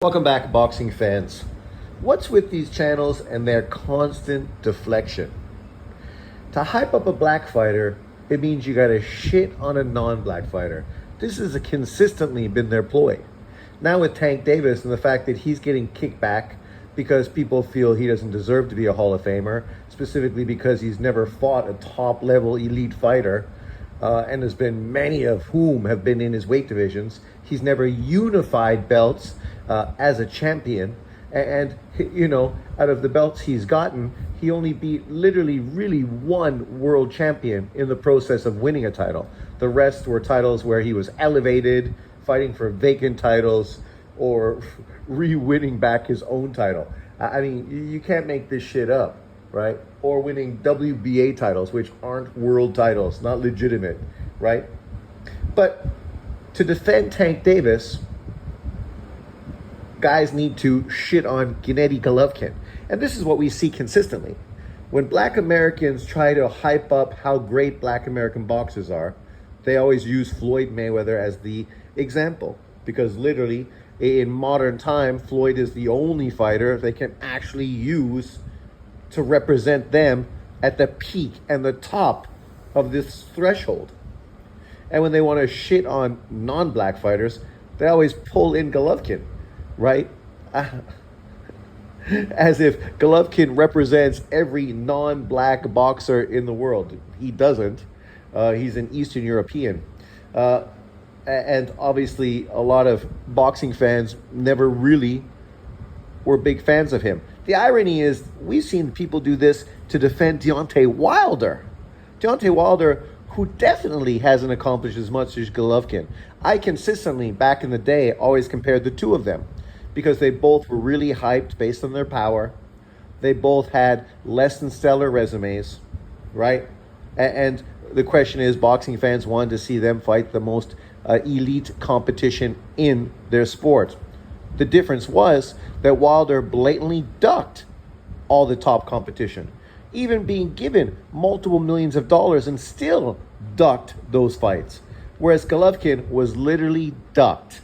Welcome back, boxing fans. What's with these channels and their constant deflection? To hype up a black fighter, it means you gotta shit on a non-black fighter. This has consistently been their ploy. Now with Tank Davis and the fact that he's getting kicked back because people feel he doesn't deserve to be a Hall of Famer, specifically because he's never fought a top-level elite fighter, and there's been many of whom have been in his weight divisions. He's never unified belts as a champion. And, out of the belts he's gotten, he only beat literally really one world champion in the process of winning a title. The rest were titles where he was elevated, fighting for vacant titles, or re-winning back his own title. I mean, you can't make this shit up, right? Or winning WBA titles, which aren't world titles, not legitimate, right? But to defend Tank Davis, guys need to shit on Gennady Golovkin. And this is what we see consistently. When black Americans try to hype up how great black American boxers are, they always use Floyd Mayweather as the example. Because literally, in modern time, Floyd is the only fighter they can actually use to represent them at the peak and the top of this threshold. And when they want to shit on non-black fighters, they always pull in Golovkin, right? As if Golovkin represents every non-black boxer in the world. He doesn't. He's an Eastern European. And obviously, a lot of boxing fans never really were big fans of him. The irony is, we've seen people do this to defend Deontay Wilder. Deontay Wilder, who definitely hasn't accomplished as much as Golovkin. I consistently, back in the day, always compared the two of them because they both were really hyped based on their power. They both had less than stellar resumes, right? And the question is, boxing fans wanted to see them fight the most elite competition in their sport. The difference was that Wilder blatantly ducked all the top competition, even being given multiple millions of dollars and still ducked those fights. Whereas Golovkin was literally ducked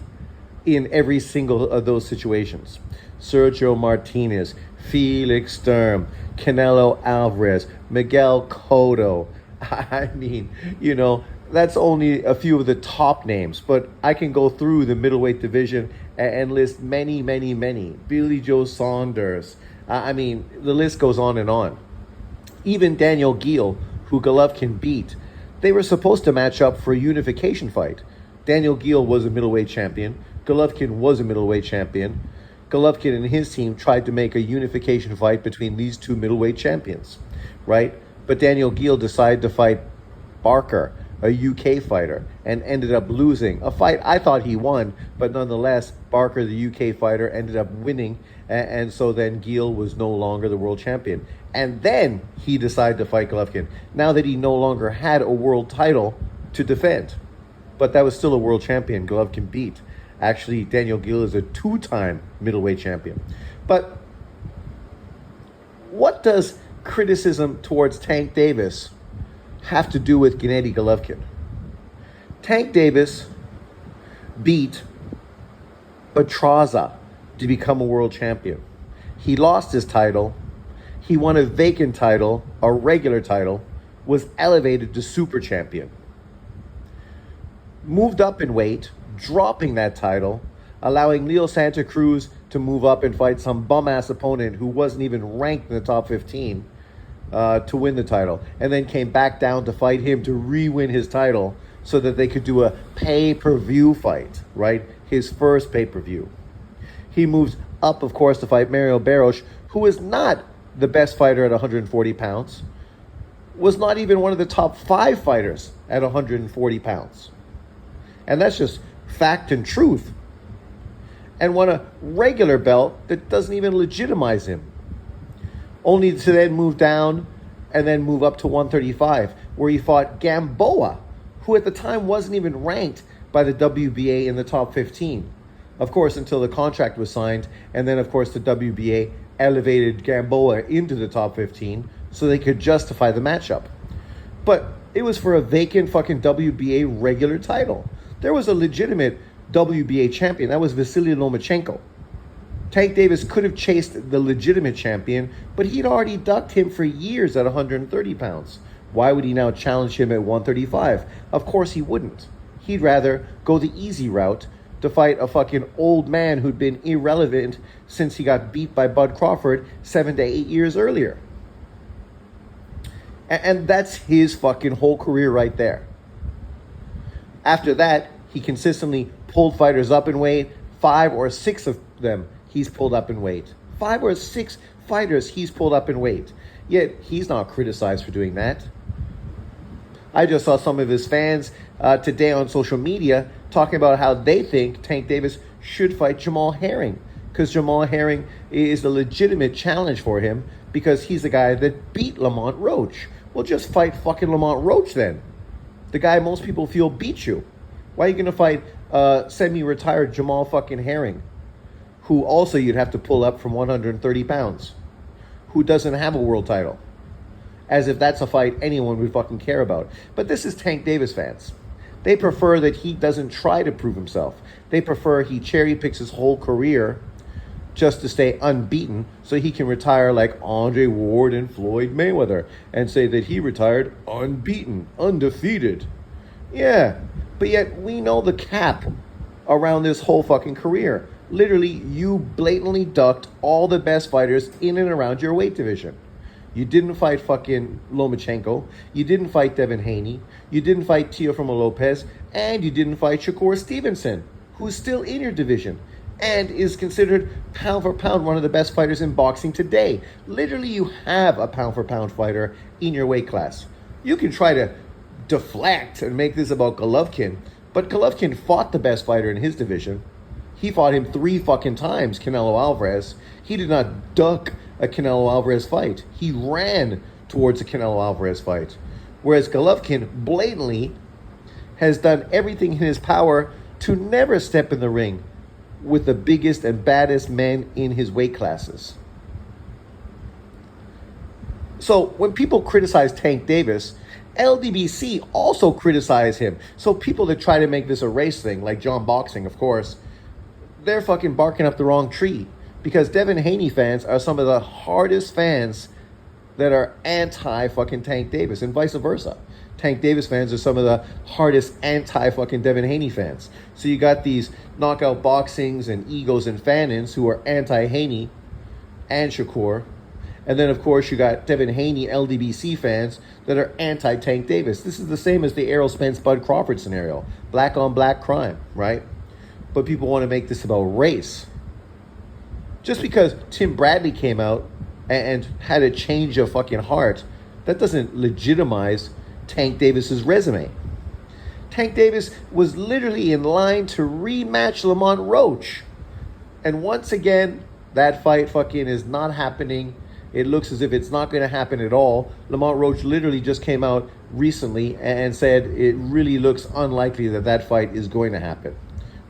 in every single of those situations. Sergio Martinez, Felix Sturm, Canelo Alvarez, Miguel Cotto. I mean, that's only a few of the top names, but I can go through the middleweight division and list many, many, many. Billy Joe Saunders. I mean, the list goes on and on. Even Daniel Geale, who Golovkin beat, they were supposed to match up for a unification fight. Daniel Geale was a middleweight champion. Golovkin was a middleweight champion. Golovkin and his team tried to make a unification fight between these two middleweight champions, right? But Daniel Geale decided to fight Barker, a UK fighter, and ended up losing a fight I thought he won, but nonetheless, Barker, the UK fighter, ended up winning, and so then Geale was no longer the world champion. And then he decided to fight Golovkin, now that he no longer had a world title to defend. But that was still a world champion Golovkin beat. Actually, Daniel Geale is a two-time middleweight champion. But what does criticism towards Tank Davis have to do with Gennady Golovkin? Tank Davis beat Petraza to become a world champion. He lost his title. He won a vacant title, a regular title, was elevated to super champion. Moved up in weight, dropping that title, allowing Leo Santa Cruz to move up and fight some bum-ass opponent who wasn't even ranked in the top 15 to win the title, and then came back down to fight him to re-win his title so that they could do a pay-per-view fight, right? His first pay-per-view. He moves up, of course, to fight Mario Barros, who is not the best fighter at 140 pounds, was not even one of the top 5 fighters at 140 pounds. And that's just fact and truth. And won a regular belt that doesn't even legitimize him. Only to then move down and then move up to 135, where he fought Gamboa, who at the time wasn't even ranked by the WBA in the top 15. Of course, until the contract was signed, and then of course the WBA elevated Gamboa into the top 15 so they could justify the matchup. But it was for a vacant fucking WBA regular title. There was a legitimate WBA champion. That was Vasily Lomachenko. Tank Davis could have chased the legitimate champion, but he'd already ducked him for years at 130 pounds. Why would he now challenge him at 135? Of course he wouldn't. He'd rather go the easy route to fight a fucking old man who'd been irrelevant since he got beat by Bud Crawford 7 to 8 years earlier. And that's his fucking whole career right there. After that, he consistently pulled fighters up in weight. 5 or 6 of them he's pulled up in weight. 5 or 6 fighters he's pulled up in weight. Yet he's not criticized for doing that. I just saw some of his fans today on social media talking about how they think Tank Davis should fight Jamal Herring, because Jamal Herring is a legitimate challenge for him because he's the guy that beat Lamont Roach. Well, just fight fucking Lamont Roach then. The guy most people feel beat you. Why are you going to fight semi-retired Jamal fucking Herring, who also you'd have to pull up from 130 pounds, who doesn't have a world title? As if that's a fight anyone would fucking care about. But this is Tank Davis fans. They prefer that he doesn't try to prove himself. They prefer he cherry picks his whole career just to stay unbeaten so he can retire like Andre Ward and Floyd Mayweather and say that he retired unbeaten, undefeated. Yeah, but yet we know the cap around this whole fucking career. Literally, you blatantly ducked all the best fighters in and around your weight division. You didn't fight fucking Lomachenko. You didn't fight Devin Haney. You didn't fight Teofimo Lopez. And you didn't fight Shakur Stevenson, who's still in your division and is considered pound for pound one of the best fighters in boxing today. Literally, you have a pound for pound fighter in your weight class. You can try to deflect and make this about Golovkin, but Golovkin fought the best fighter in his division. He fought him 3 fucking times, Canelo Alvarez. He did not duck a Canelo Alvarez fight. He ran towards a Canelo Alvarez fight. Whereas Golovkin blatantly has done everything in his power to never step in the ring with the biggest and baddest men in his weight classes. So when people criticize Tank Davis, LDBC also criticize him. So people that try to make this a race thing, like John Boxing, of course, they're fucking barking up the wrong tree. Because Devin Haney fans are some of the hardest fans that are anti-fucking Tank Davis, and vice versa. Tank Davis fans are some of the hardest anti-fucking Devin Haney fans. So you got these knockout boxings and egos and Fannons who are anti-Haney and Shakur. And then, of course, you got Devin Haney LDBC fans that are anti-Tank Davis. This is the same as the Errol Spence-Bud Crawford scenario. Black on black crime, right? But people want to make this about race. Just because Tim Bradley came out and had a change of fucking heart, that doesn't legitimize Tank Davis's resume. Tank Davis was literally in line to rematch Lamont Roach. And once again, that fight fucking is not happening. It looks as if it's not going to happen at all. Lamont Roach literally just came out recently and said it really looks unlikely that that fight is going to happen,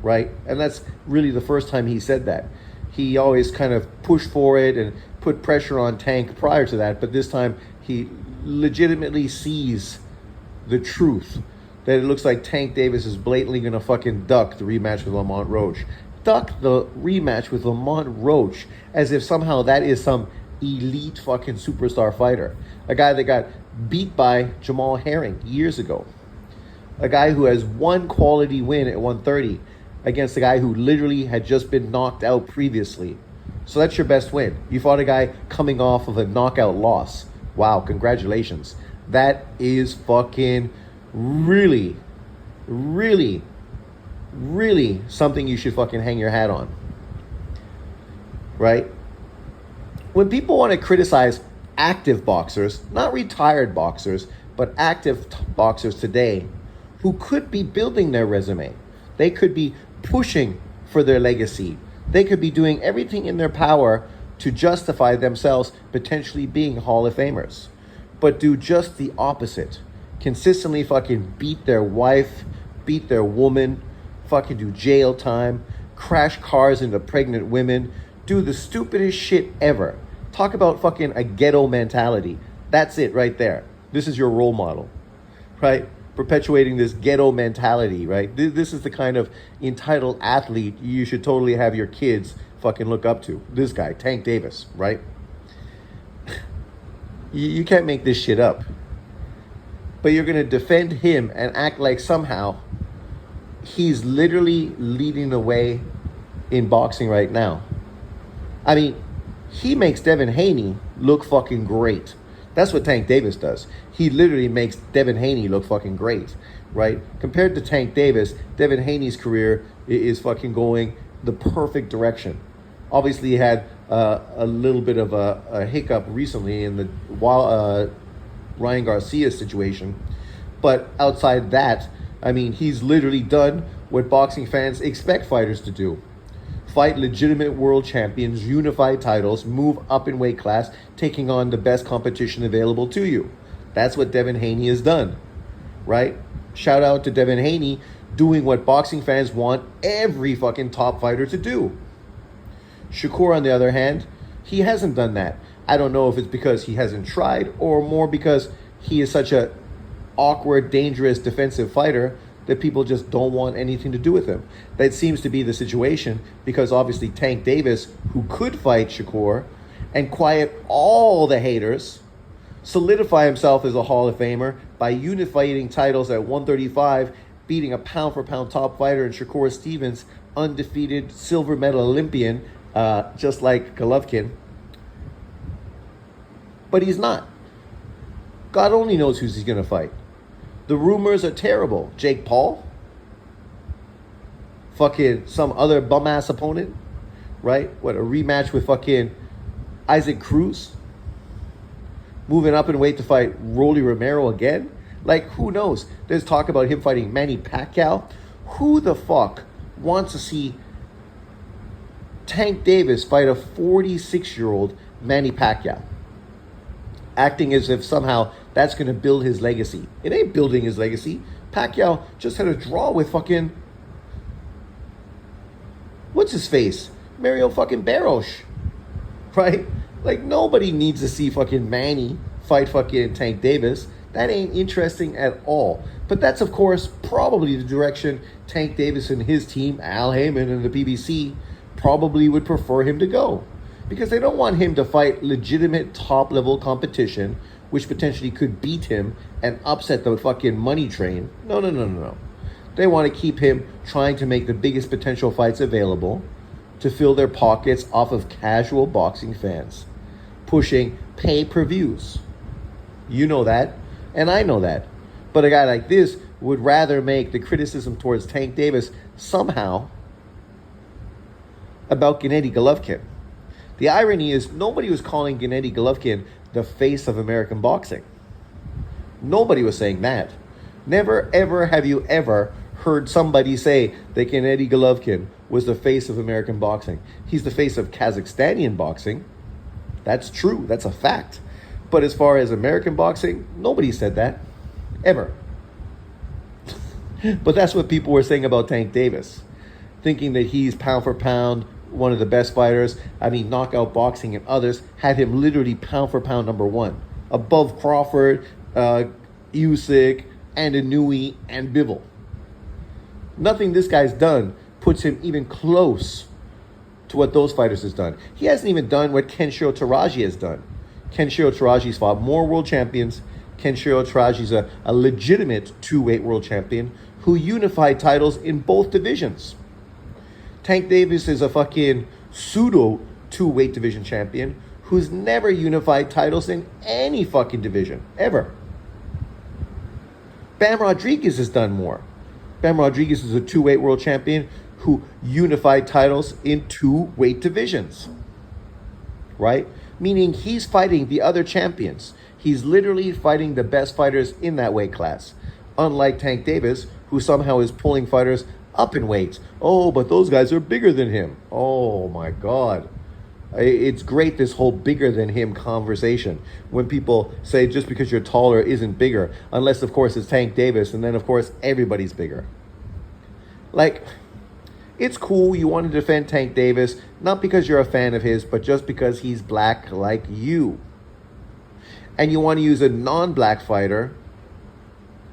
right? And that's really the first time he said that. He always kind of pushed for it and put pressure on Tank prior to that, but this time he legitimately sees the truth that it looks like Tank Davis is blatantly going to fucking duck the rematch with Lamont Roach. Duck the rematch with Lamont Roach as if somehow that is some elite fucking superstar fighter. A guy that got beat by Jamal Herring years ago. A guy who has one quality win at 130 against a guy who literally had just been knocked out previously. So that's your best win. You fought a guy coming off of a knockout loss. Wow, congratulations. That is fucking really, really, really something you should fucking hang your hat on. Right? When people want to criticize active boxers, not retired boxers, but active boxers today, who could be building their resume, they could be pushing for their legacy. They could be doing everything in their power to justify themselves potentially being Hall of Famers, but do just the opposite. Consistently fucking beat their wife, beat their woman, fucking do jail time, crash cars into pregnant women, do the stupidest shit ever. Talk about fucking a ghetto mentality. That's it right there. This is your role model, right? Perpetuating this ghetto mentality, right? This is the kind of entitled athlete you should totally have your kids fucking look up to. This guy, Tank Davis, right? You can't make this shit up. But you're going to defend him and act like somehow he's literally leading the way in boxing right now. I mean, he makes Devin Haney look fucking great. That's what Tank Davis does. He literally makes Devin Haney look fucking great, right? Compared to Tank Davis, Devin Haney's career is fucking going the perfect direction. Obviously, he had a little bit of a hiccup recently in the Ryan Garcia situation. But outside that, I mean, he's literally done what boxing fans expect fighters to do. Fight legitimate world champions, unify titles, move up in weight class, taking on the best competition available to you. That's what Devin Haney has done, right? Shout out to Devin Haney doing what boxing fans want every fucking top fighter to do. Shakur, on the other hand, he hasn't done that. I don't know if it's because he hasn't tried or more because he is such a awkward, dangerous defensive fighter that people just don't want anything to do with him. That seems to be the situation because obviously Tank Davis, who could fight Shakur and quiet all the haters, solidify himself as a Hall of Famer by unifying titles at 135, beating a pound-for-pound top fighter in Shakur Stevens, undefeated silver medal Olympian, just like Golovkin. But he's not. God only knows who he's going to fight. The rumors are terrible. Jake Paul? Fucking some other bum-ass opponent? Right? What, a rematch with fucking Isaac Cruz? Moving up in weight to fight Rolly Romero again? Like, who knows? There's talk about him fighting Manny Pacquiao. Who the fuck wants to see Tank Davis fight a 46-year-old Manny Pacquiao? Acting as if somehow that's going to build his legacy. It ain't building his legacy. Pacquiao just had a draw with fucking... what's his face? Mario fucking Barros. Right? Like, nobody needs to see fucking Manny fight fucking Tank Davis. That ain't interesting at all. But that's, of course, probably the direction Tank Davis and his team, Al Heyman and the BBC, probably would prefer him to go. Because they don't want him to fight legitimate top-level competition, which potentially could beat him and upset the fucking money train. No. They want to keep him trying to make the biggest potential fights available to fill their pockets off of casual boxing fans, pushing pay-per-views. You know that, and I know that. But a guy like this would rather make the criticism towards Tank Davis somehow about Gennady Golovkin. The irony is nobody was calling Gennady Golovkin the face of American boxing. Nobody was saying that. Never, ever have you ever heard somebody say that Gennady Golovkin was the face of American boxing. He's the face of Kazakhstanian boxing. That's true. That's a fact. But as far as American boxing, nobody said that. Ever. But that's what people were saying about Tank Davis. Thinking that he's pound for pound one of the best fighters. I mean, Knockout Boxing and others had him literally pound for pound number one. Above Crawford, Usyk, and Inouye, and Bivol. Nothing this guy's done puts him even close to what those fighters has done. He hasn't even done what Kenshiro Taraji has done. Kenshiro Taraji's fought more world champions. Kenshiro Taraji's a legitimate two-weight world champion who unified titles in both divisions. Tank Davis is a fucking pseudo two-weight division champion who's never unified titles in any fucking division, ever. Bam Rodriguez has done more. Bam Rodriguez is a two-weight world champion who unified titles in two weight divisions, right? Meaning he's fighting the other champions. He's literally fighting the best fighters in that weight class. Unlike Tank Davis, who somehow is pulling fighters up in weight. Oh, but those guys are bigger than him. Oh my God. It's great, this whole bigger than him conversation. When people say just because you're taller isn't bigger. Unless, of course, it's Tank Davis. And then, of course, everybody's bigger. Like, it's cool you want to defend Tank Davis. Not because you're a fan of his, but just because he's black like you. And you want to use a non-black fighter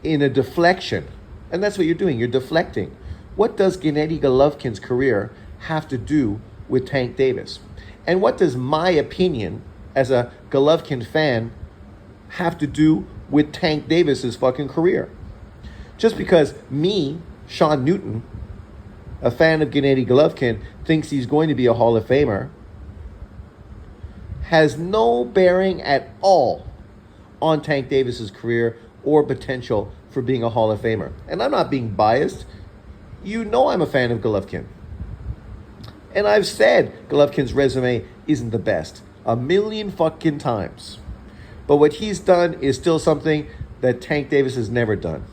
in a deflection. And that's what you're doing. You're deflecting. What does Gennady Golovkin's career have to do with Tank Davis? And what does my opinion as a Golovkin fan have to do with Tank Davis's fucking career? Just because me, Sean Newton, a fan of Gennady Golovkin, thinks he's going to be a Hall of Famer, has no bearing at all on Tank Davis's career or potential for being a Hall of Famer. And I'm not being biased. You know I'm a fan of Golovkin. And I've said Golovkin's resume isn't the best a million fucking times. But what he's done is still something that Tank Davis has never done.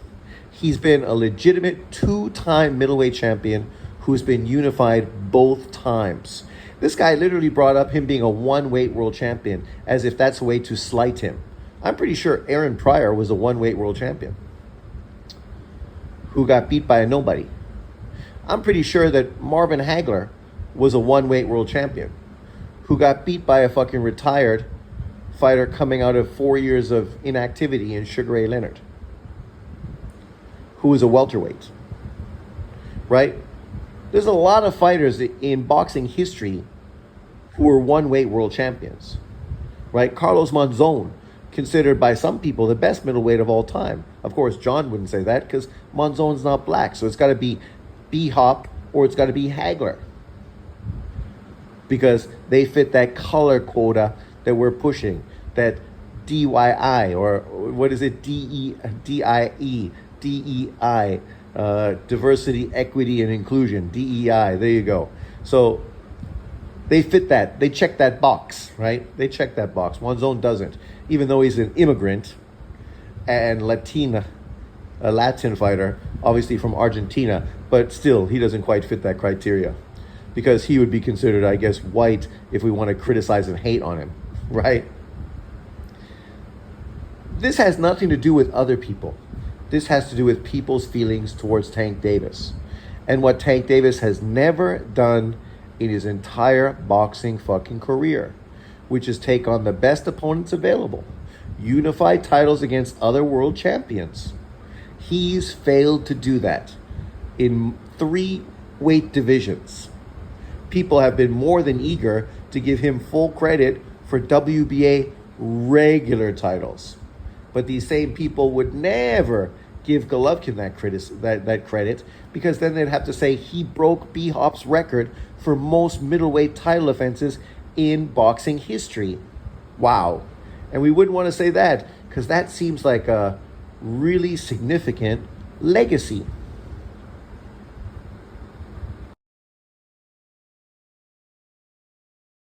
He's been a legitimate two-time middleweight champion who's been unified both times. This guy literally brought up him being a one-weight world champion as if that's a way to slight him. I'm pretty sure Aaron Pryor was a one-weight world champion who got beat by a nobody. I'm pretty sure that Marvin Hagler was a one-weight world champion who got beat by a fucking retired fighter coming out of 4 years of inactivity in Sugar Ray Leonard, who was a welterweight, right? There's a lot of fighters in boxing history who were one-weight world champions, right? Carlos Monzon, considered by some people the best middleweight of all time. Of course, John wouldn't say that because Monzon's not black, so it's got to be B-Hop or it's got to be Hagler because they fit that color quota that we're pushing, that DYI, or what is it, DEI, diversity, equity, and inclusion, DEI, there you go. So they fit that, they check that box, right? They check that box. Monzon doesn't, even though he's an immigrant and a Latin fighter, obviously from Argentina, but still, he doesn't quite fit that criteria because he would be considered, I guess, white if we want to criticize and hate on him, right? This has nothing to do with other people. This has to do with people's feelings towards Tank Davis and what Tank Davis has never done in his entire boxing fucking career, which is take on the best opponents available, unify titles against other world champions. He's failed to do that in 3 weight divisions. People have been more than eager to give him full credit for WBA regular titles. But these same people would never give Golovkin that credit because then they'd have to say he broke B-Hop's record for most middleweight title offenses in boxing history. Wow. And we wouldn't want to say that because that seems like a really significant legacy.